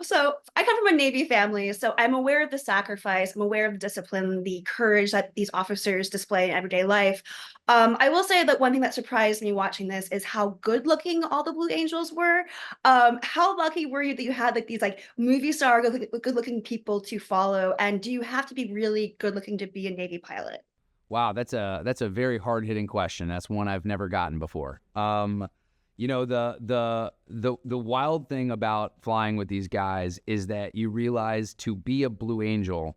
So I come from a Navy family, so I'm aware of the sacrifice. I'm aware of the discipline, the courage that these officers display in everyday life. I will say that one thing that surprised me watching this is how good looking all the Blue Angels were. How lucky were you that you had like these like movie star good looking people to follow? And do you have to be really good looking to be a Navy pilot? Wow, that's a very hard hitting question. That's one I've never gotten before. The wild thing about flying with these guys is that you realize to be a Blue Angel,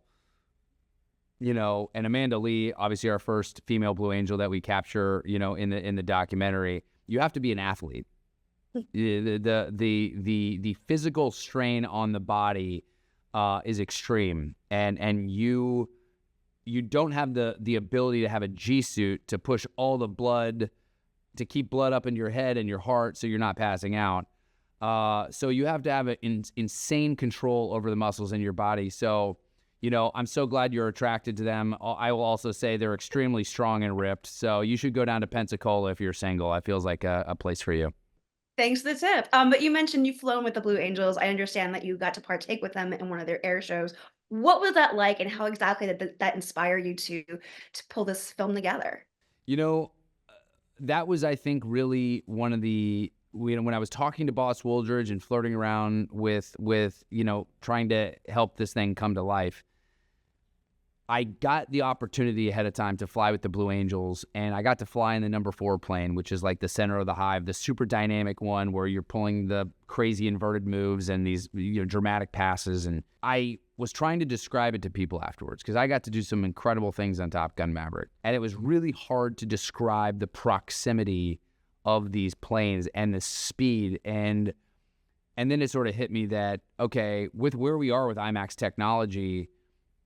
and Amanda Lee, obviously our first female Blue Angel that we capture, in the documentary, you have to be an athlete. The physical strain on the body is extreme, and you don't have the ability to have a G suit to push all the blood, to keep blood up in your head and your heart so you're not passing out. So you have to have insane control over the muscles in your body. So, I'm so glad you're attracted to them. I will also say they're extremely strong and ripped. So you should go down to Pensacola if you're single. It feels like a place for you. Thanks for the tip. But you mentioned you've flown with the Blue Angels. I understand that you got to partake with them in one of their air shows. What was that like, and how exactly did that inspire you to pull this film together? You know, that was, I think, really one of the when I was talking to Boss Woolridge and flirting around with trying to help this thing come to life. I got the opportunity ahead of time to fly with the Blue Angels, and I got to fly in the number 4 plane, which is like the center of the hive, the super dynamic one where you're pulling the crazy inverted moves and these dramatic passes. And I was trying to describe it to people afterwards because I got to do some incredible things on Top Gun Maverick, and it was really hard to describe the proximity of these planes and the speed. And then it sort of hit me that, okay, with where we are with IMAX technology,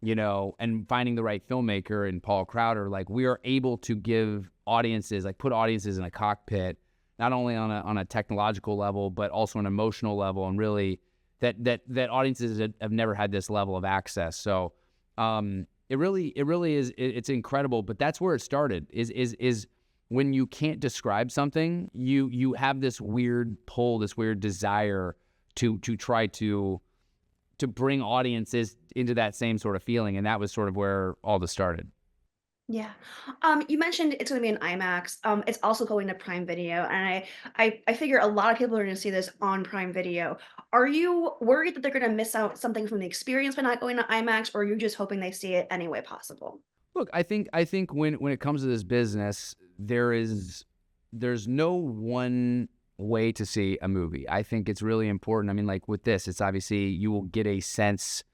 and finding the right filmmaker and Paul Crowder, like we are able to give audiences, like put audiences in a cockpit, not only on a technological level, but also an emotional level, and really that audiences have never had this level of access. So it really is, it's incredible. But that's where it started. Is when you can't describe something, you have this weird pull, this weird desire to try to bring audiences into that same sort of feeling. And that was sort of where all this started. Yeah. You mentioned it's going to be an IMAX. It's also going to Prime Video, and I figure a lot of people are going to see this on Prime Video. Are you worried that they're going to miss out something from the experience by not going to IMAX, or are you just hoping they see it any way possible? Look, I think when it comes to this business, there's no one way to see a movie. I think it's really important. I mean, like with this, it's obviously you will get a sense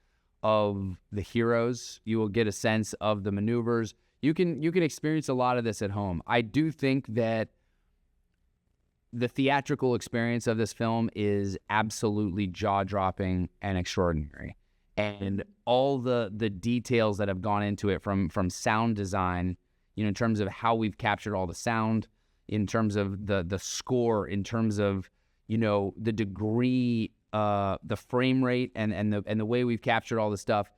of the heroes. You will get a sense of the maneuvers. You can experience a lot of this at home. I do think that the theatrical experience of this film is absolutely jaw-dropping and extraordinary. And all the details that have gone into it from sound design, in terms of how we've captured all the sound, in terms of the score, in terms of the degree, the frame rate, and the way we've captured all the stuff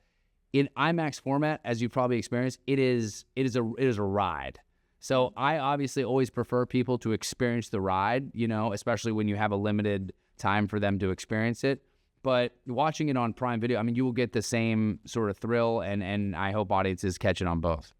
in IMAX format, as you've probably experienced, it is a ride. So I obviously always prefer people to experience the ride, especially when you have a limited time for them to experience it. But watching it on Prime Video, I mean, you will get the same sort of thrill, and I hope audiences catch it on both.